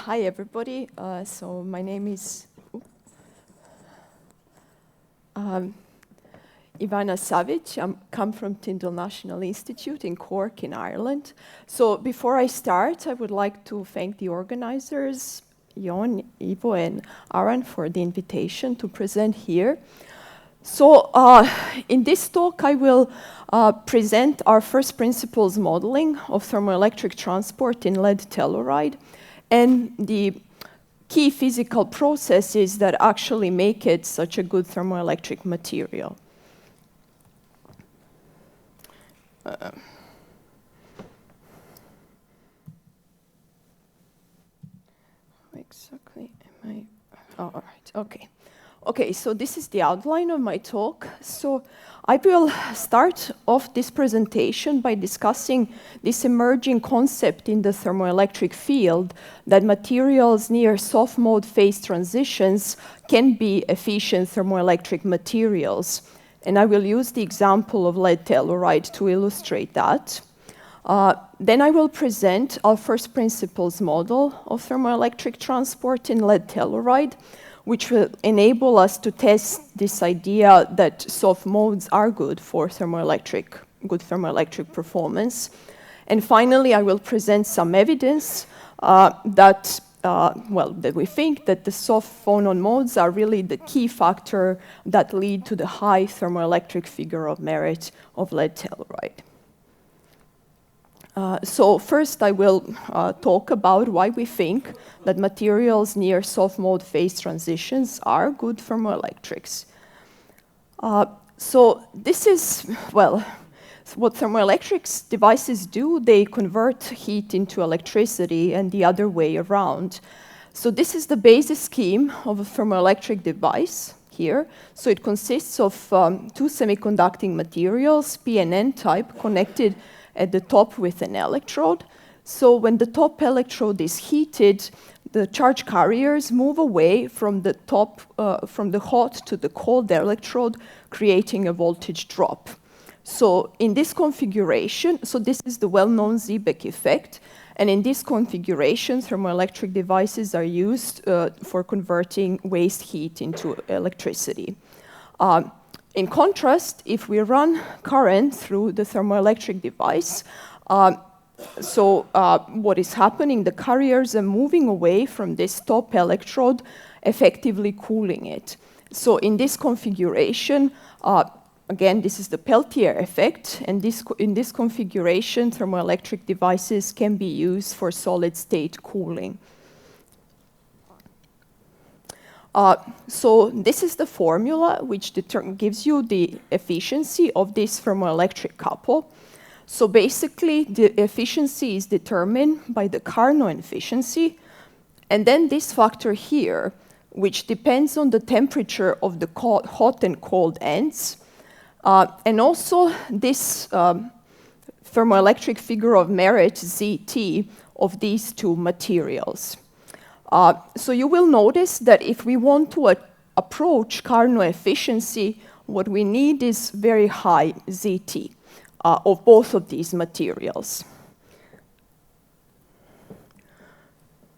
Hi, everybody. So my name is Ivana Savic. I come from Tyndall National Institute in Cork in Ireland. So before I start, I would like to thank the organizers, Jon, Ivo, and Aaron for the invitation to present here. So in this talk, I will present our first principles modeling of thermoelectric transport in lead telluride and the key physical processes that actually make it such a good thermoelectric material. Exactly am I? Oh, all right, okay. Okay, so this is the outline of my talk. So I will start off this presentation by discussing this emerging concept in the thermoelectric field that materials near soft mode phase transitions can be efficient thermoelectric materials. And I will use the example of lead telluride to illustrate that. Then I will present our first principles model of thermoelectric transport in lead telluride, which will enable us to test this idea that soft modes are good for good thermoelectric performance. And finally, I will present some evidence that we think that the soft phonon modes are really the key factor that lead to the high thermoelectric figure of merit of lead telluride. So first I will talk about why we think that materials near soft mode phase transitions are good thermoelectrics. So this is, well, what thermoelectrics devices do. They convert heat into electricity and the other way around. So this is the basic scheme of a thermoelectric device here. So it consists of two semiconducting materials, P and N type, connected at the top with an electrode. So when the top electrode is heated, the charge carriers move away from the top, from the hot to the cold electrode, creating a voltage drop. So in this configuration, so this is the well-known Seebeck effect, and in this configuration, thermoelectric devices are used for converting waste heat into electricity. In contrast, if we run current through the thermoelectric device, what is happening, the carriers are moving away from this top electrode, effectively cooling it. So in this configuration, again, this is the Peltier effect, and in this configuration, thermoelectric devices can be used for solid-state cooling. So this is the formula which gives you the efficiency of this thermoelectric couple. So basically, the efficiency is determined by the Carnot efficiency, and then this factor here, which depends on the temperature of the hot and cold ends, and also this thermoelectric figure of merit, Zt, of these two materials. So you will notice that if we want to approach Carnot efficiency, what we need is very high Zt of both of these materials.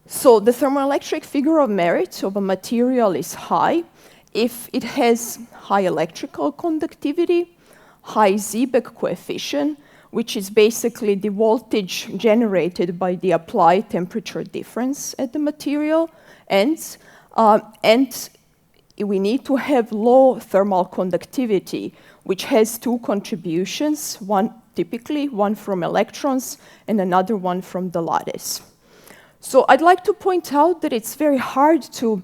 So the thermoelectric figure of merit of a material is high if it has high electrical conductivity, high Seebeck coefficient, which is basically the voltage generated by the applied temperature difference at the material ends, and we need to have low thermal conductivity, which has two contributions, typically one from electrons and another one from the lattice. So I'd like to point out that it's very hard to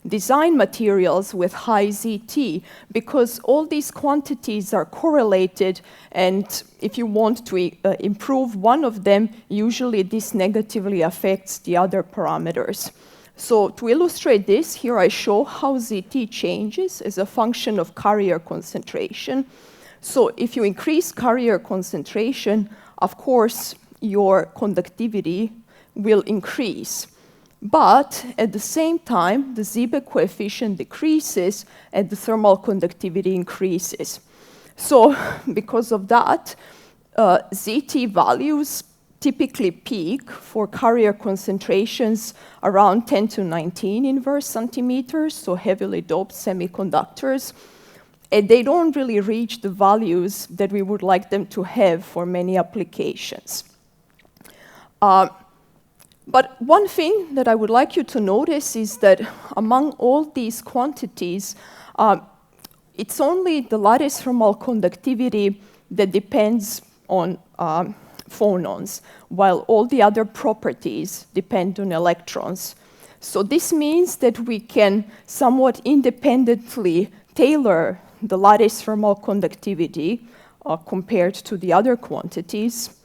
design materials with high Zt because all these quantities are correlated, and if you want to improve one of them, usually this negatively affects the other parameters. So to illustrate this, here I show how Zt changes as a function of carrier concentration. So if you increase carrier concentration, of course, your conductivity will increase. But at the same time, the Seebeck coefficient decreases and the thermal conductivity increases. So because of that, Zt values typically peak for carrier concentrations around 10 to 19 inverse centimeters, so heavily doped semiconductors. And they don't really reach the values that we would like them to have for many applications. But one thing that I would like you to notice is that among all these quantities, it's only the lattice thermal conductivity that depends on phonons, while all the other properties depend on electrons. So this means that we can somewhat independently tailor the lattice thermal conductivity compared to the other quantities.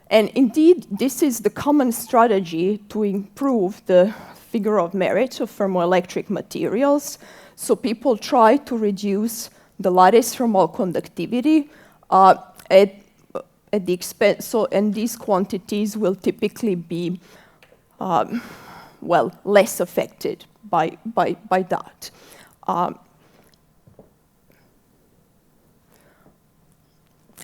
And indeed, this is the common strategy to improve the figure of merit of thermoelectric materials. So people try to reduce the lattice thermal conductivity at the expense. So, and these quantities will typically be, well, less affected by that.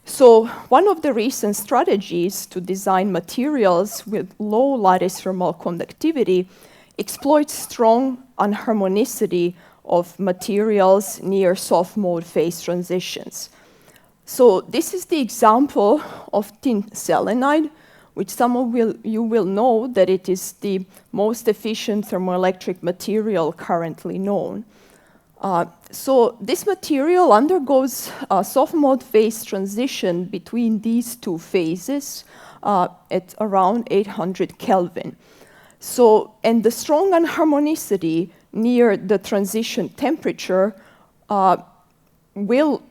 So one of the recent strategies to design materials with low lattice thermal conductivity exploits strong anharmonicity of materials near soft mode phase transitions. So this is the example of tin selenide, which some of you will know that it is the most efficient thermoelectric material currently known. So this material undergoes a soft mode phase transition between these two phases at around 800 Kelvin. So, and the strong anharmonicity near the transition temperature will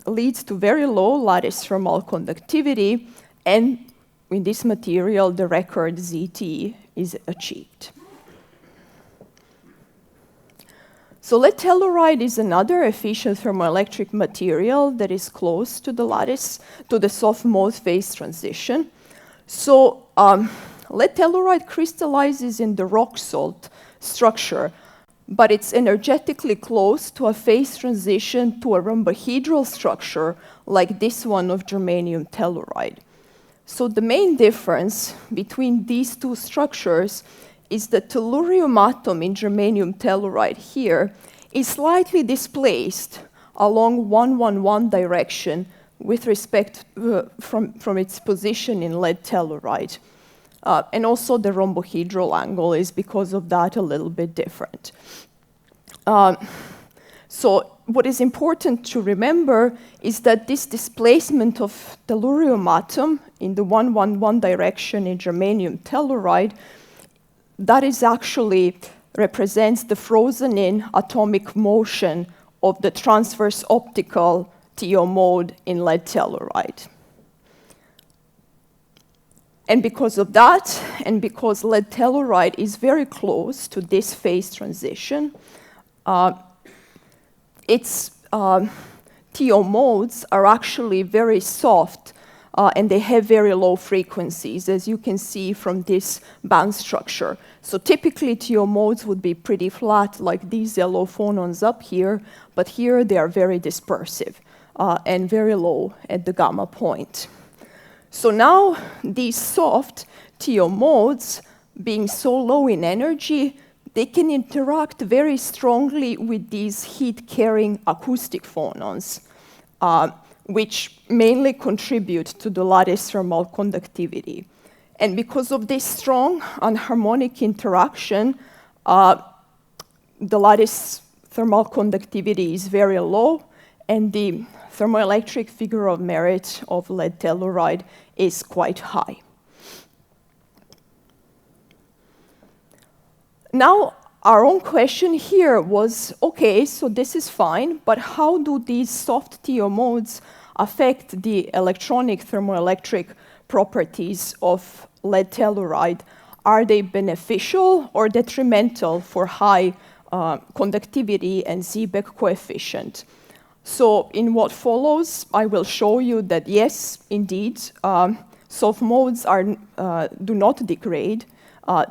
lead to very low lattice thermal conductivity, and in this material, the record ZT is achieved. So lead telluride is another efficient thermoelectric material that is close to the lattice, to the soft mode phase transition. So lead telluride crystallizes in the rock salt structure, but it's energetically close to a phase transition to a rhombohedral structure like this one of germanium telluride. So the main difference between these two structures is the tellurium atom in germanium telluride here is slightly displaced along 111 direction with respect from its position in lead telluride. And also the rhombohedral angle is because of that a little bit different. So what is important to remember is that this displacement of tellurium atom in the 111 direction in germanium telluride, that is actually represents the frozen-in atomic motion of the transverse optical TO mode in lead telluride. And because of that, and because lead telluride is very close to this phase transition, its TO modes are actually very soft and they have very low frequencies, as you can see from this band structure. So typically TO modes would be pretty flat, like these yellow phonons up here, but here they are very dispersive and very low at the gamma point. So now these soft TO modes, being so low in energy, they can interact very strongly with these heat-carrying acoustic phonons, which mainly contribute to the lattice thermal conductivity. And because of this strong anharmonic interaction, the lattice thermal conductivity is very low, and the thermoelectric figure of merit of lead telluride is quite high. Now, our own question here was, okay, so this is fine, but how do these soft TO modes affect the electronic thermoelectric properties of lead telluride? Are they beneficial or detrimental for high conductivity and Seebeck coefficient? So in what follows, I will show you that yes, indeed, soft modes do not degrade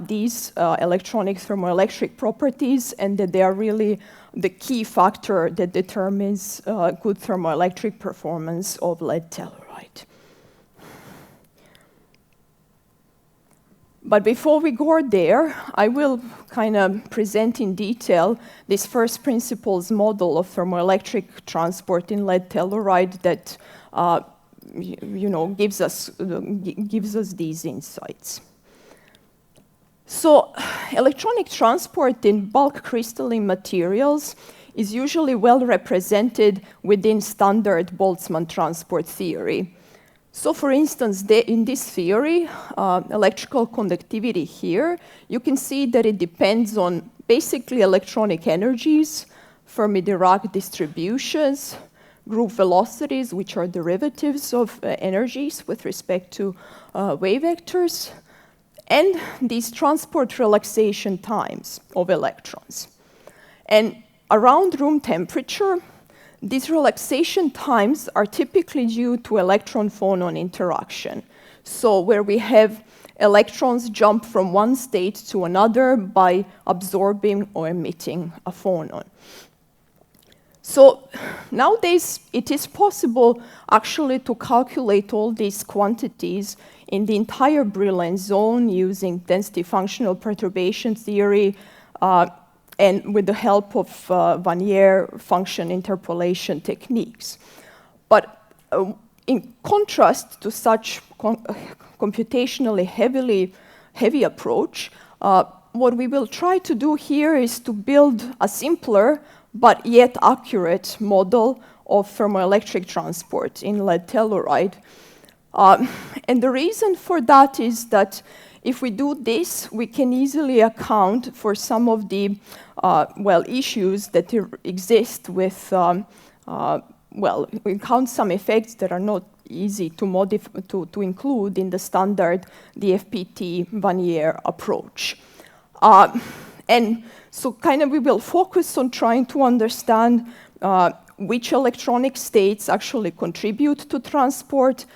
these electronic thermoelectric properties, and that they are really the key factor that determines good thermoelectric performance of lead telluride. But before we go there, I will kind of present in detail this first principles model of thermoelectric transport in lead telluride that gives us these insights. So electronic transport in bulk crystalline materials is usually well represented within standard Boltzmann transport theory. So for instance, in this theory, electrical conductivity here, you can see that it depends on basically electronic energies, Fermi-Dirac distributions, group velocities, which are derivatives of energies with respect to wave vectors, and these transport relaxation times of electrons. And around room temperature, these relaxation times are typically due to electron-phonon interaction. So where we have electrons jump from one state to another by absorbing or emitting a phonon. So nowadays, it is possible actually to calculate all these quantities in the entire Brillouin zone using density functional perturbation theory and with the help of Wannier function interpolation techniques. But in contrast to such computationally heavy approach, what we will try to do here is to build a simpler but yet accurate model of thermoelectric transport in lead telluride. And the reason for that is that if we do this, we can easily account for some of the issues that exist with, we count some effects that are not easy to include in the standard DFPT Wannier approach. And so kind of we will focus on trying to understand which electronic states actually contribute to transport,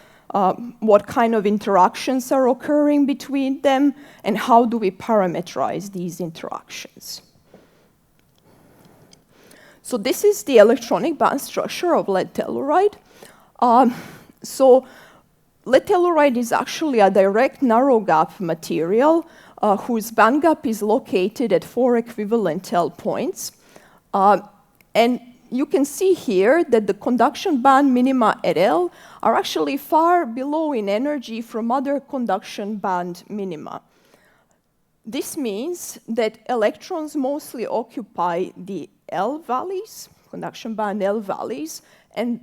what kind of interactions are occurring between them, and how do we parameterize these interactions. So this is the electronic band structure of lead telluride. So lead telluride is actually a direct narrow gap material whose band gap is located at 4 equivalent L points. And you can see here that the conduction band minima at L are actually far below in energy from other conduction band minima. This means that electrons mostly occupy the L valleys, conduction band L valleys, and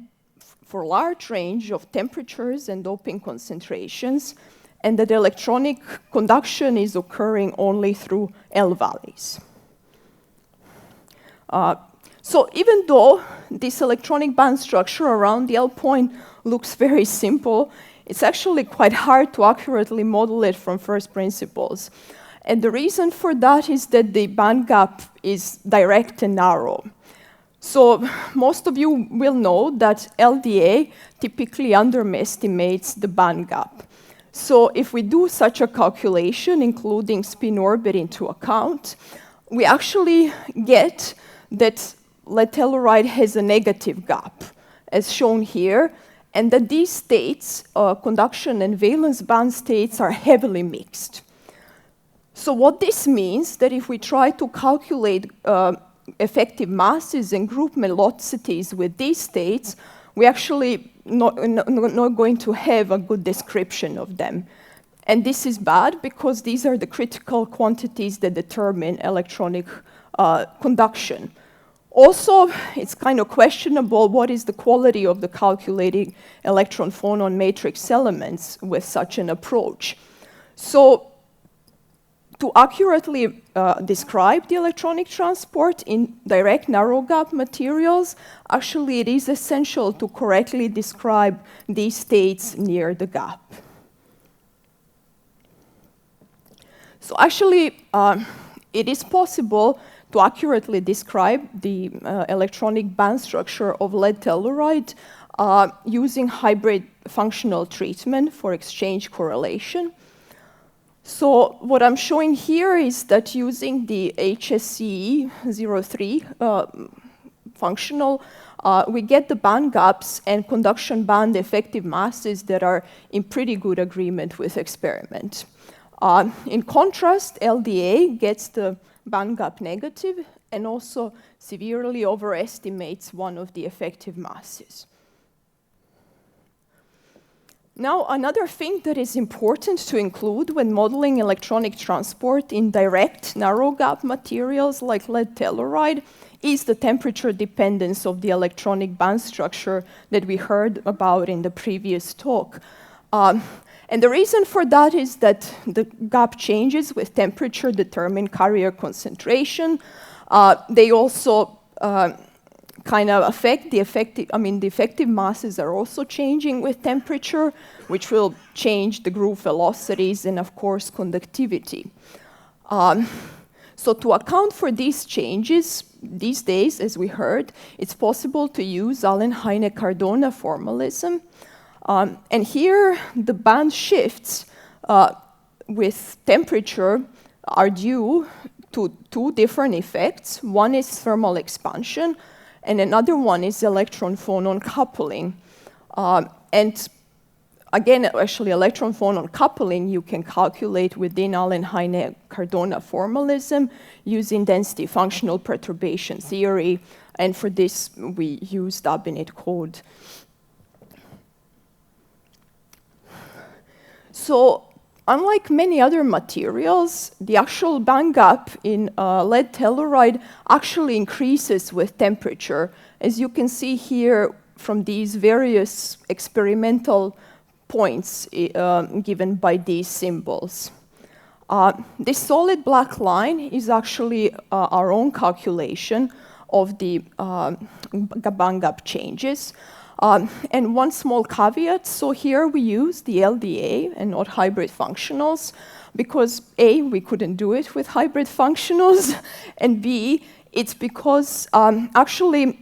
for a large range of temperatures and doping concentrations, and that electronic conduction is occurring only through L valleys. So even though this electronic band structure around the L point looks very simple, it's actually quite hard to accurately model it from first principles. And the reason for that is that the band gap is direct and narrow. So most of you will know that LDA typically underestimates the band gap. So if we do such a calculation, including spin orbit into account, we actually get that lead telluride has a negative gap, as shown here, and that these states, conduction and valence band states, are heavily mixed. So what this means that if we try to calculate effective masses and group velocities with these states, we actually not going to have a good description of them. And this is bad because these are the critical quantities that determine electronic conduction. Also, it's kind of questionable what is the quality of the calculating electron-phonon matrix elements with such an approach. So to accurately describe the electronic transport in direct narrow gap materials, actually it is essential to correctly describe these states near the gap. So actually, it is possible to accurately describe the electronic band structure of lead telluride using hybrid functional treatment for exchange correlation. So what I'm showing here is that using the HSCE 03 functional, we get the band gaps and conduction band effective masses that are in pretty good agreement with experiment. In contrast, LDA gets the band gap negative and also severely overestimates one of the effective masses. Now, another thing that is important to include when modeling electronic transport in direct narrow gap materials like lead telluride is the temperature dependence of the electronic band structure that we heard about in the previous talk. And the reason for that is that the gap changes with temperature determine carrier concentration. They also kind of affect the effective masses are also changing with temperature, which will change the groove velocities and, of course, conductivity. So to account for these changes, these days, as we heard, it's possible to use Allen-Heine-Cardona formalism. And here, the band shifts with temperature are due to two different effects. One is thermal expansion, and another one is electron-phonon coupling. And again, actually, electron-phonon coupling you can calculate within Allen-Heine-Cardona formalism using density functional perturbation theory. And for this, we use Dabinit code. So, unlike many other materials, the actual band gap in lead telluride actually increases with temperature, as you can see here from these various experimental points given by these symbols. This solid black line is actually our own calculation of the band gap changes. And one small caveat, so here we use the LDA and not hybrid functionals, because A, we couldn't do it with hybrid functionals, and B, it's because actually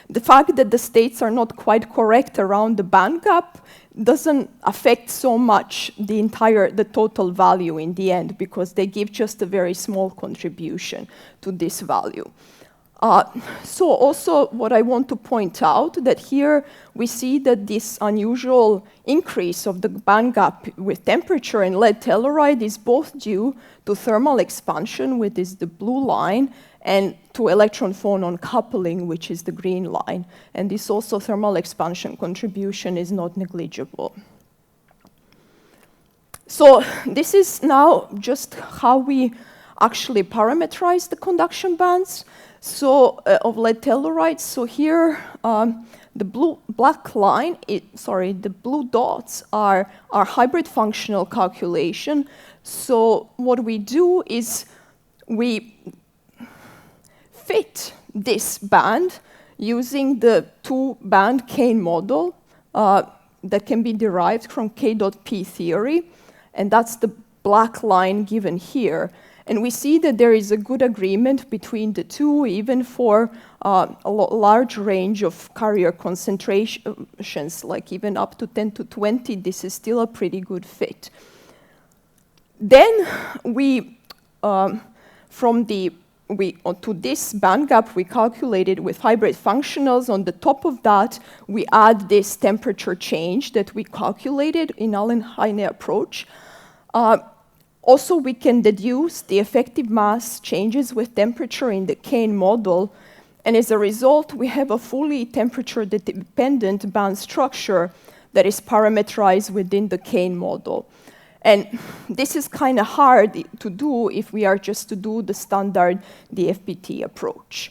the fact that the states are not quite correct around the band gap doesn't affect so much the total value in the end, because they give just a very small contribution to this value. So also what I want to point out that here we see that this unusual increase of the band gap with temperature in lead telluride is both due to thermal expansion, which is the blue line, and to electron-phonon coupling, which is the green line. And this also thermal expansion contribution is not negligible. So this is now just how we actually parameterize the conduction bands. So of lead telluride. So here, the blue dots are our hybrid functional calculation. So what we do is we fit this band using the two-band Kane model that can be derived from K.P theory, and that's the black line given here. And we see that there is a good agreement between the two, even for a large range of carrier concentrations, like even up to 10 to 20, this is still a pretty good fit. Then to this band gap, we calculated with hybrid functionals. On the top of that, we add this temperature change that we calculated in Allen-Heine approach. Also, we can deduce the effective mass changes with temperature in the Kane model, and as a result, we have a fully temperature-dependent band structure that is parameterized within the Kane model. And this is kind of hard to do if we are just to do the standard DFPT approach.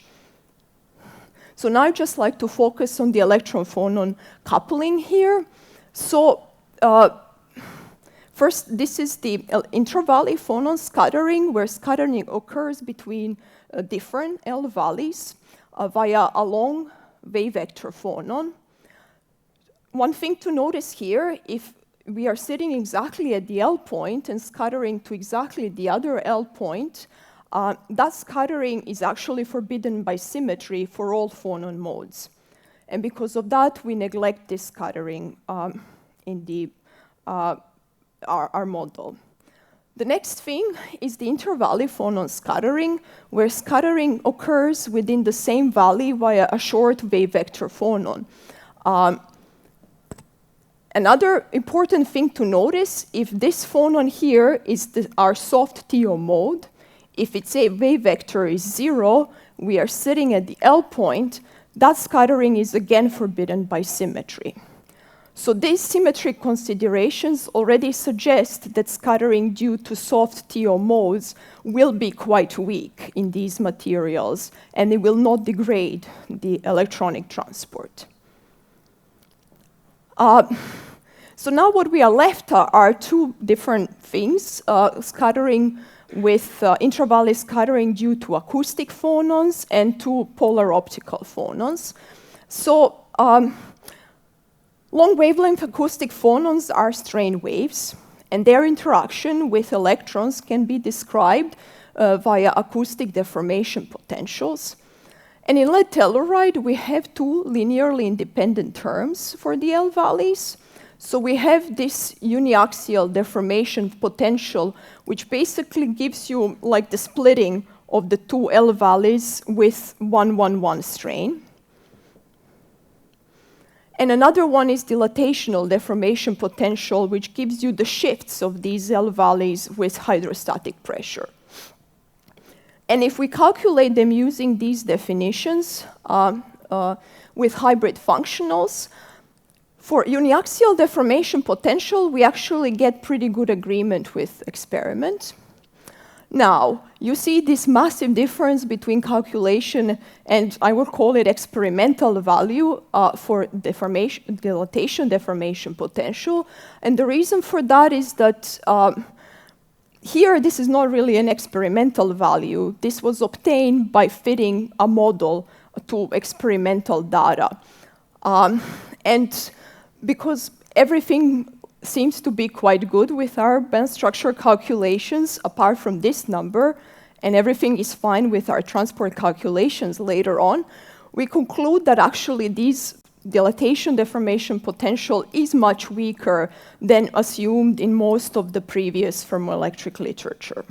So now I'd just like to focus on the electron-phonon coupling here. So first, this is the intra-valley phonon scattering, where scattering occurs between different L valleys via a long wave vector phonon. One thing to notice here, if we are sitting exactly at the L point and scattering to exactly the other L point, that scattering is actually forbidden by symmetry for all phonon modes. And because of that, we neglect this scattering in our model. The next thing is the inter-valley phonon scattering, where scattering occurs within the same valley via a short wave vector phonon. Another important thing to notice, if this phonon here is our soft TO mode, if its wave vector is 0, we are sitting at the L point, that scattering is again forbidden by symmetry. So these symmetric considerations already suggest that scattering due to soft TO modes will be quite weak in these materials, and it will not degrade the electronic transport. So now what we are left are two different things, scattering with intravalley scattering due to acoustic phonons and to polar optical phonons. So long wavelength acoustic phonons are strain waves, and their interaction with electrons can be described via acoustic deformation potentials. And in lead telluride, we have two linearly independent terms for the L valleys. So we have this uniaxial deformation potential, which basically gives you like the splitting of the two L valleys with 1-1-1 strain. And another one is dilatational deformation potential, which gives you the shifts of these L valleys with hydrostatic pressure. And if we calculate them using these definitions with hybrid functionals, for uniaxial deformation potential, we actually get pretty good agreement with experiment. Now, you see this massive difference between calculation and I would call it experimental value for dilatation deformation potential. And the reason for that is that here, this is not really an experimental value. This was obtained by fitting a model to experimental data. And because everything seems to be quite good with our band structure calculations, apart from this number, and everything is fine with our transport calculations later on, we conclude that actually these dilatation deformation potential is much weaker than assumed in most of the previous thermoelectric literature.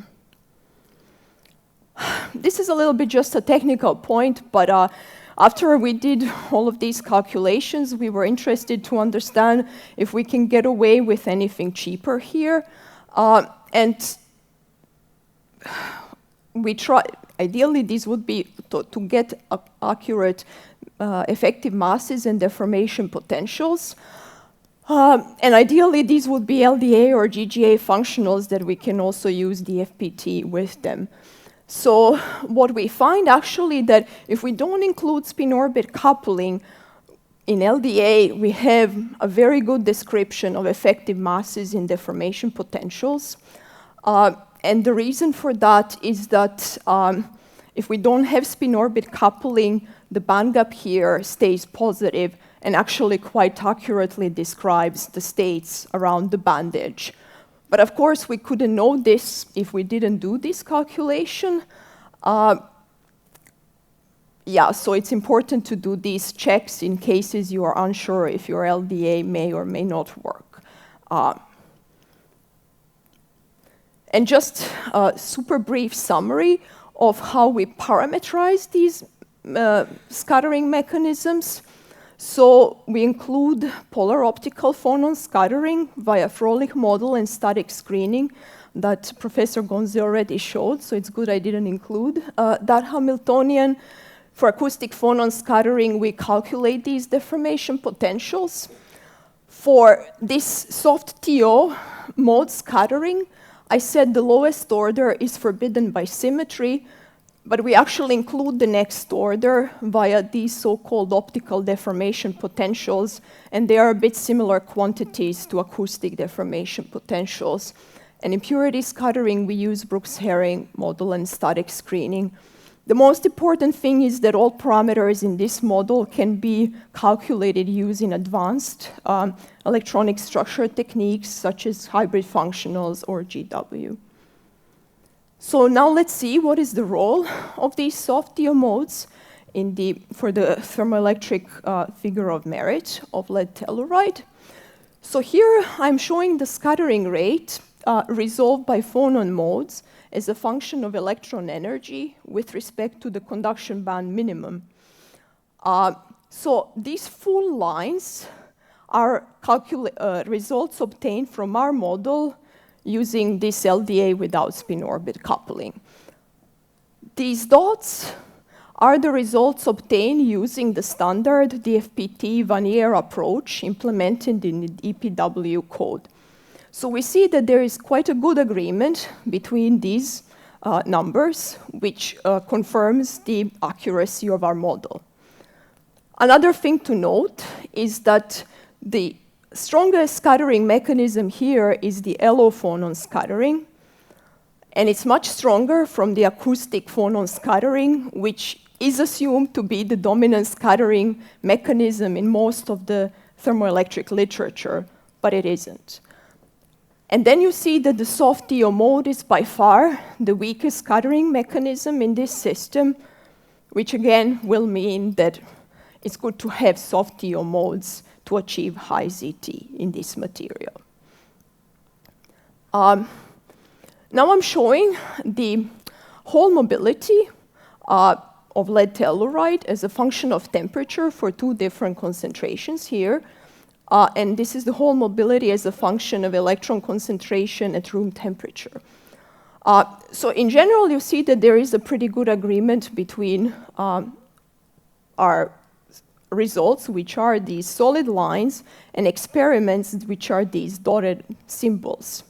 This is a little bit just a technical point, but after we did all of these calculations, we were interested to understand if we can get away with anything cheaper here. And we try, ideally, this would be to get accurate effective masses and deformation potentials. And ideally, these would be LDA or GGA functionals that we can also use DFPT with them. So what we find actually that if we don't include spin-orbit coupling in LDA, we have a very good description of effective masses in deformation potentials. And the reason for that is that if we don't have spin-orbit coupling, the band gap here stays positive and actually quite accurately describes the states around the band edge. But of course, we couldn't know this if we didn't do this calculation. Yeah, so it's important to do these checks in cases you are unsure if your LDA may or may not work. And just a super brief summary of how we parameterize these scattering mechanisms. So we include polar optical phonon scattering via Froelich model and static screening that Professor Gonze already showed, so it's good I didn't include that Hamiltonian. For acoustic phonon scattering, we calculate these deformation potentials. For this soft TO mode scattering, I said the lowest order is forbidden by symmetry, but we actually include the next order via these so-called optical deformation potentials, and they are a bit similar quantities to acoustic deformation potentials. And in purity scattering, we use Brooks-Haring model and static screening. The most important thing is that all parameters in this model can be calculated using advanced electronic structure techniques such as hybrid functionals or GW. So now let's see what is the role of these soft TO modes for the thermoelectric figure of merit of lead telluride. So here I'm showing the scattering rate resolved by phonon modes as a function of electron energy with respect to the conduction band minimum. So these full lines are results obtained from our model using this LDA without spin orbit coupling. These dots are the results obtained using the standard DFPT Vanier approach implemented in the EPW code. So we see that there is quite a good agreement between these numbers, which confirms the accuracy of our model. Another thing to note is that the strongest scattering mechanism here is the LO-phonon scattering, and it's much stronger from the acoustic phonon scattering, which is assumed to be the dominant scattering mechanism in most of the thermoelectric literature, but it isn't. And then you see that the soft TO mode is by far the weakest scattering mechanism in this system, which again will mean that it's good to have soft TO modes to achieve high ZT in this material. Now I'm showing the whole mobility of lead telluride as a function of temperature for two different concentrations here. And this is the whole mobility as a function of electron concentration at room temperature. So in general, you see that there is a pretty good agreement between our results, which are these solid lines, and experiments, which are these dotted symbols.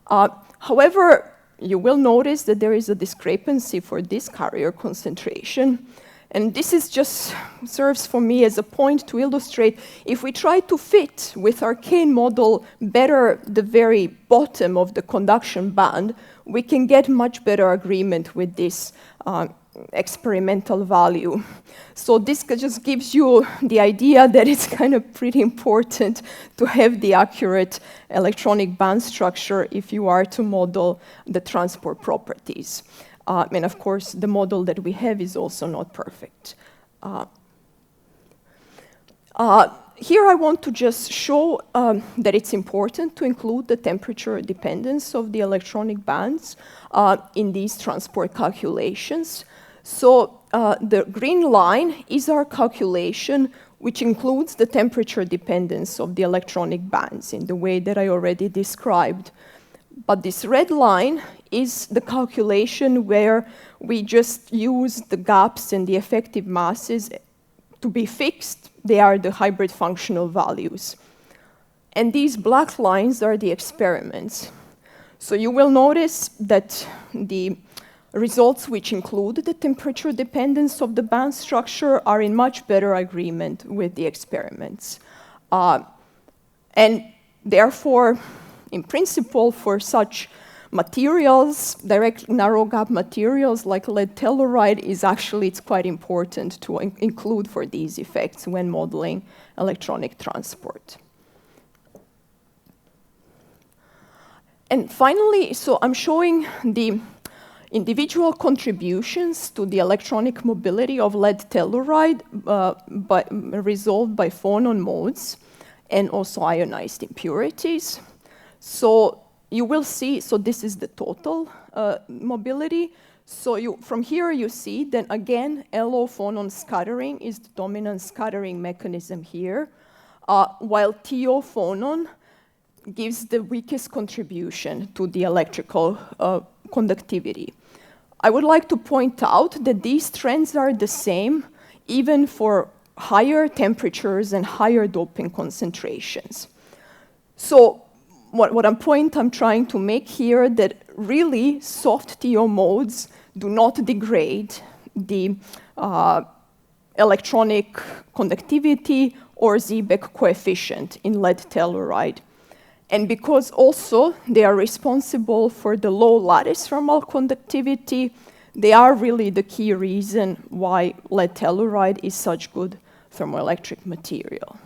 However, you will notice that there is a discrepancy for this carrier concentration. And this is just serves for me as a point to illustrate if we try to fit with our Kane model better the very bottom of the conduction band, we can get much better agreement with this experimental value. So this just gives you the idea that it's kind of pretty important to have the accurate electronic band structure if you are to model the transport properties. And of course, the model that we have is also not perfect. Here I want to just show that it's important to include the temperature dependence of the electronic bands in these transport calculations. So the green line is our calculation, which includes the temperature dependence of the electronic bands in the way that I already described. But this red line is the calculation where we just use the gaps and the effective masses to be fixed. They are the hybrid functional values. And these black lines are the experiments. So you will notice that the results which include the temperature dependence of the band structure are in much better agreement with the experiments. And therefore, in principle, for such materials, direct narrow gap materials like lead telluride it's quite important to include for these effects when modeling electronic transport. And finally, so I'm showing the individual contributions to the electronic mobility of lead telluride resolved by phonon modes and also ionized impurities. So you will see, so this is the total mobility. So from here you see that again, LO-phonon scattering is the dominant scattering mechanism here, while TO-phonon gives the weakest contribution to the electrical conductivity. I would like to point out that these trends are the same even for higher temperatures and higher doping concentrations. So what point I'm trying to make here that really soft TO modes do not degrade the electronic conductivity or Seebeck coefficient in lead telluride. And because also they are responsible for the low lattice thermal conductivity, they are really the key reason why lead telluride is such good thermoelectric material.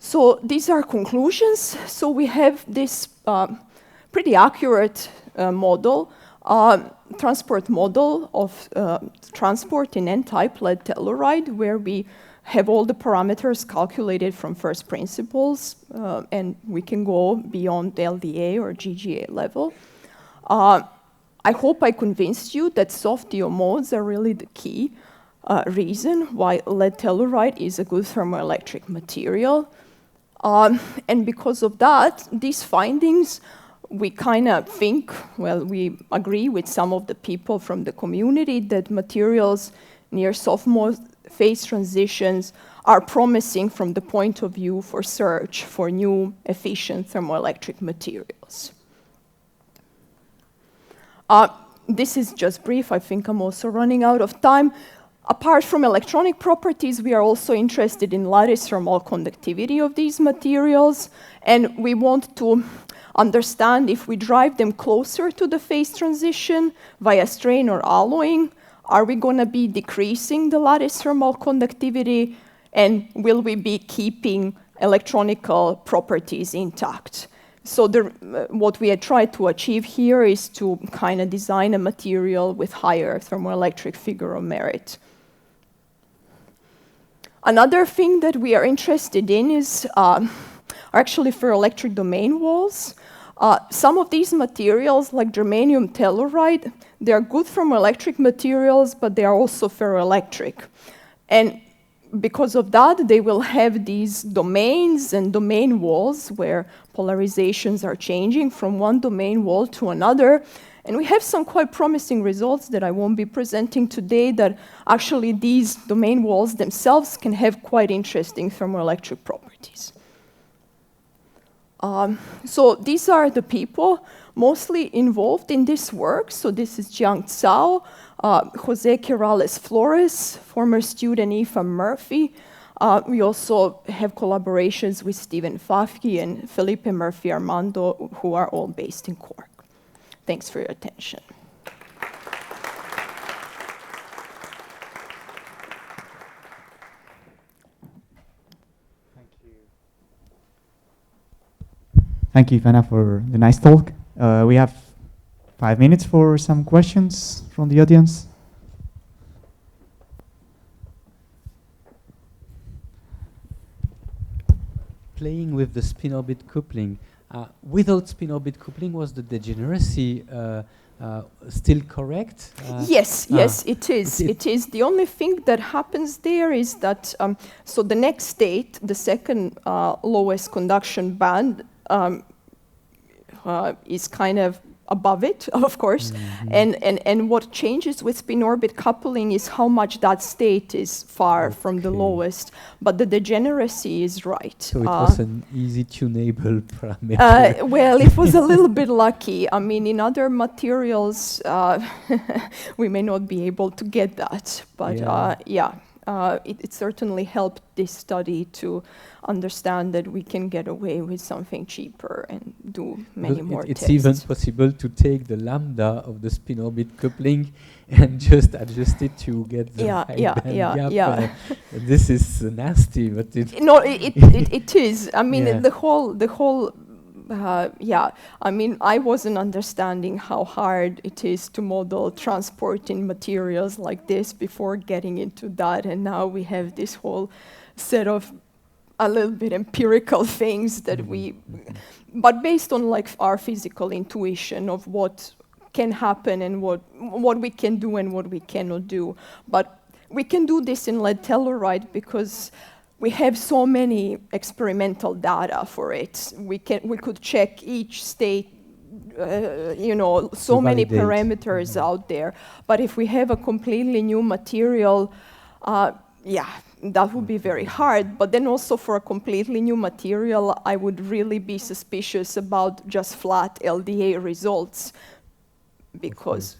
So these are conclusions. So we have this pretty accurate model, transport model of transport in N-type lead telluride, where we have all the parameters calculated from first principles, and we can go beyond the LDA or GGA level. I hope I convinced you that soft TO modes are really the key. reason why lead telluride is a good thermoelectric material. And because of that, these findings, we kind of think, well, we agree with some of the people from the community that materials near sophomore phase transitions are promising from the point of view for search for new efficient thermoelectric materials. This is just brief. I think I'm also running out of time. Apart from electronic properties, we are also interested in lattice thermal conductivity of these materials, and we want to understand if we drive them closer to the phase transition via strain or alloying, are we going to be decreasing the lattice thermal conductivity, and will we be keeping electronical properties intact? So what we had tried to achieve here is to kind of design a material with higher thermoelectric figure of merit. Another thing that we are interested in is are actually ferroelectric domain walls. Some of these materials, like germanium telluride, they are good thermoelectric materials, but they are also ferroelectric. And because of that, they will have these domains and domain walls where polarizations are changing from one domain wall to another. And we have some quite promising results that I won't be presenting today, that actually these domain walls themselves can have quite interesting thermoelectric properties. So these are the people mostly involved in this work. So this is Jiang Cao, Jose Quirales Flores, former student Aoife Murphy. We also have collaborations with Stephen Fafke and Felipe Murphy Armando, who are all based in Cork. Thanks for your attention. Thank you, Ivana, for the nice talk. We have 5 minutes for some questions from the audience. Playing with the spin-orbit coupling. Without spin-orbit coupling, was the degeneracy still correct? Yes, it is. It is. The only thing that happens there is that, so the next state, the second lowest conduction band, is kind of above it, of course. Mm-hmm. And what changes with spin-orbit coupling is how much that state is far from the lowest, but the degeneracy is right. So it was an easy tunable parameter. Well, it was a little bit lucky. I mean, in other materials, we may not be able to get that, but it certainly helped this study to understand that we can get away with something cheaper and do many more tests. It's even possible to take the lambda of the spin-orbit coupling and just adjust it to get the high band gap. This is nasty, but it is. I mean, the whole. I mean, I wasn't understanding how hard it is to model transport in materials like this before getting into that, and now we have this whole set of a little bit empirical things that but based on like our physical intuition of what can happen and what we can do and what we cannot do. But we can do this in lead telluride because we have so many experimental data for it. We could check each state, so many parameters out there. But if we have a completely new material, that would be very hard. But then also for a completely new material, I would really be suspicious about just flat LDA results, because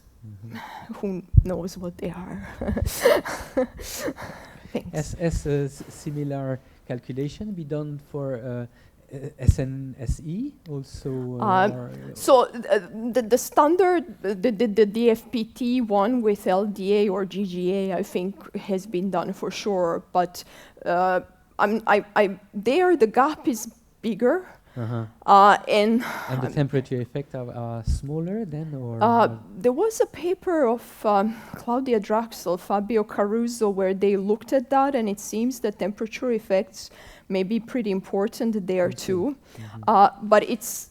who knows what they are. Has a similar calculation be done for SNSE also? So the standard, the DFPT one with LDA or GGA, I think has been done for sure. But there the gap is bigger. And the temperature effect are smaller then, or? There was a paper of Claudia Draxel, Fabio Caruso, where they looked at that, and it seems that temperature effects may be pretty important there too. But it's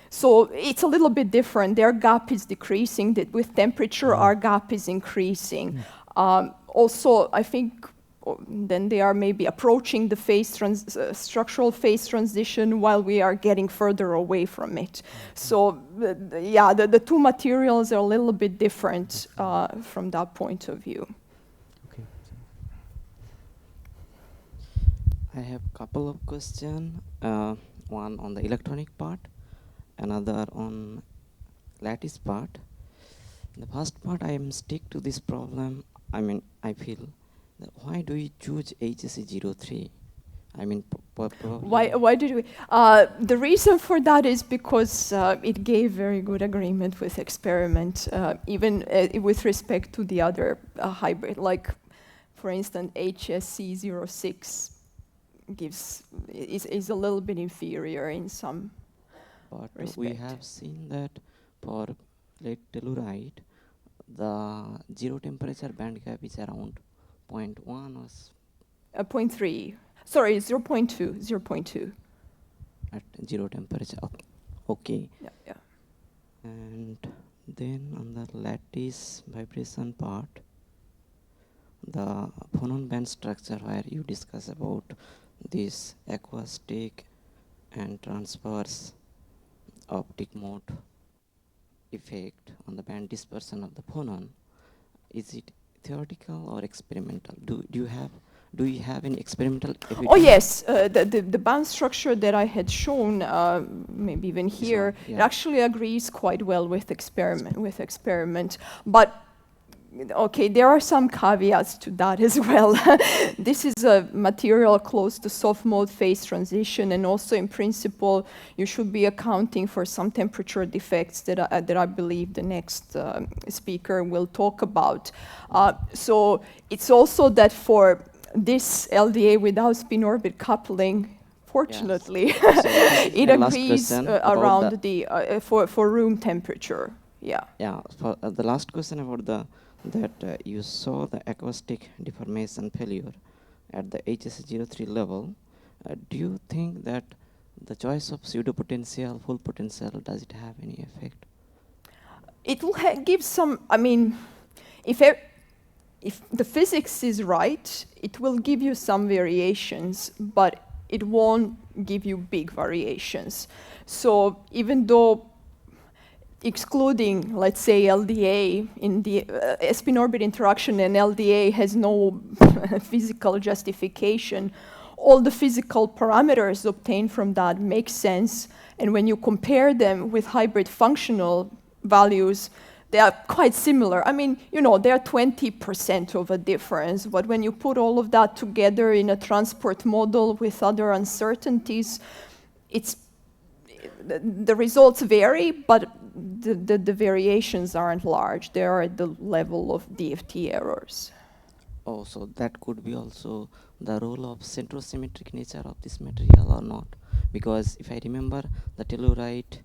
so it's a little bit different. Their gap is decreasing. That with temperature, our gap is increasing. Also, I think then they are maybe approaching the structural phase transition while we are getting further away from it. So yeah, the two materials are a little bit different from that point of view. Okay. I have a couple of questions, one on the electronic part, another on lattice part. The first part, I am stick to this problem. I mean, I feel that why do you choose HSE03? I mean, why did we? The reason for that is because it gave very good agreement with experiment, even with respect to the other hybrid. Like, for instance, HSC06 is a little bit inferior in some respect. We have seen that for lead telluride, the zero temperature band gap is around 0.1 or 0.3. Sorry, 0.2. 0.2. At zero temperature. Okay. Yeah, yeah. And then on the lattice vibration part, the phonon band structure where you discuss about this acoustic and transverse optic mode effect on the band dispersion of the phonon, is it theoretical or experimental? Do you have any experimental evidence? Oh yes, the band structure that I had shown, maybe even here, yeah. It actually agrees quite well with experiment. But okay, there are some caveats to that as well. This is a material close to soft mode phase transition, and also in principle, you should be accounting for some temperature defects that I believe the next speaker will talk about. So it's also that for this LDA without spin orbit coupling, fortunately, yes. it agrees around for room temperature. Yeah. Yeah. For the last question about that you saw the acoustic deformation failure at the HSE03 level. Do you think that the choice of pseudo potential, full potential, does it have any effect? It will give some. I mean, if the physics is right, it will give you some variations, but it won't give you big variations. So even though excluding, let's say, LDA in the spin orbit interaction, and LDA has no physical justification, all the physical parameters obtained from that make sense, and when you compare them with hybrid functional values, they are quite similar. I mean, you know, they're 20% of a difference, but when you put all of that together in a transport model with other uncertainties, the results vary, but the variations aren't large. They are at the level of DFT errors. Oh, so that could be also the role of centrosymmetric nature of this material or not? Because if I remember the telluride,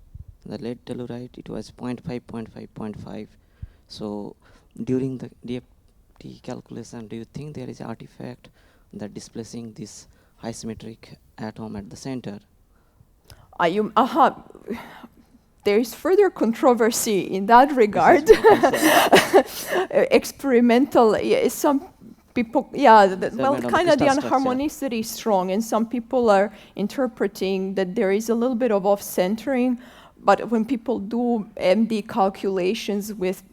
the lead telluride, it was 0.5, 0.5, 0.5. So during the DFT calculation, do you think there is an artifact that displacing this high symmetric atom at the center? There is further controversy in that regard. Experimental, some people, well, kind of the unharmonicity is strong, and some people are interpreting that there is a little bit of off-centering, but when people do MD calculations with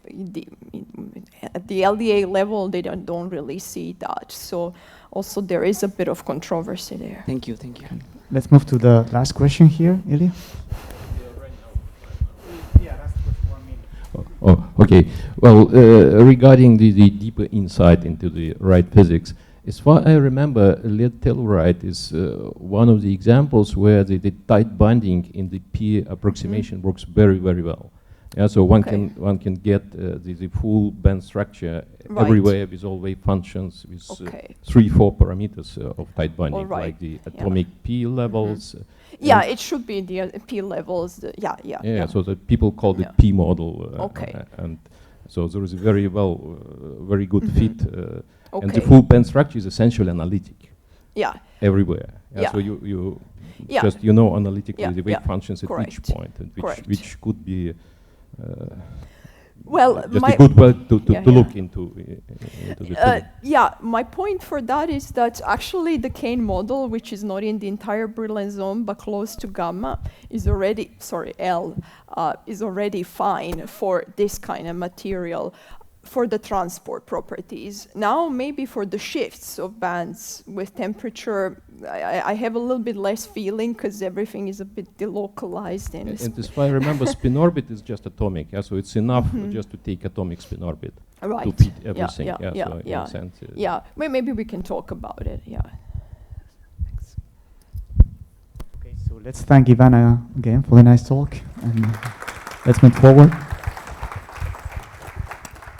at the LDA level, they don't really see that. So also there is a bit of controversy there. Thank you, thank you. Let's move to the last question here, Ilya. Oh, okay. Well, regarding the deeper insight into the right physics, as far I remember, lead telluride is one of the examples where the tight bonding in the P approximation works very, very well. Yeah, so one can get the full band structure everywhere with all wave functions with 3-4 parameters of tight bonding, like the atomic P levels. Yeah, it should be the P levels. Yeah. So that people call it P model. And so there is a very good fit. And the full band structure is essentially analytic. Yeah. Everywhere. So you just analytically the wave functions at each point, and which could be Well, just a good way to look into the yeah, my point for that is that actually the Kane model, which is not in the entire Brillouin zone but close to gamma, is already, sorry, L, is already fine for this kind of material, for the transport properties. Now, maybe for the shifts of bands with temperature, I have a little bit less feeling because everything is a bit delocalized. And as far I remember, spin orbit is just atomic, yeah, so it's enough just to take atomic spin orbit to fit everything. Yeah, maybe we can talk about it, yeah. Thanks. Okay, so let's thank Ivana again for the nice talk, and let's move forward.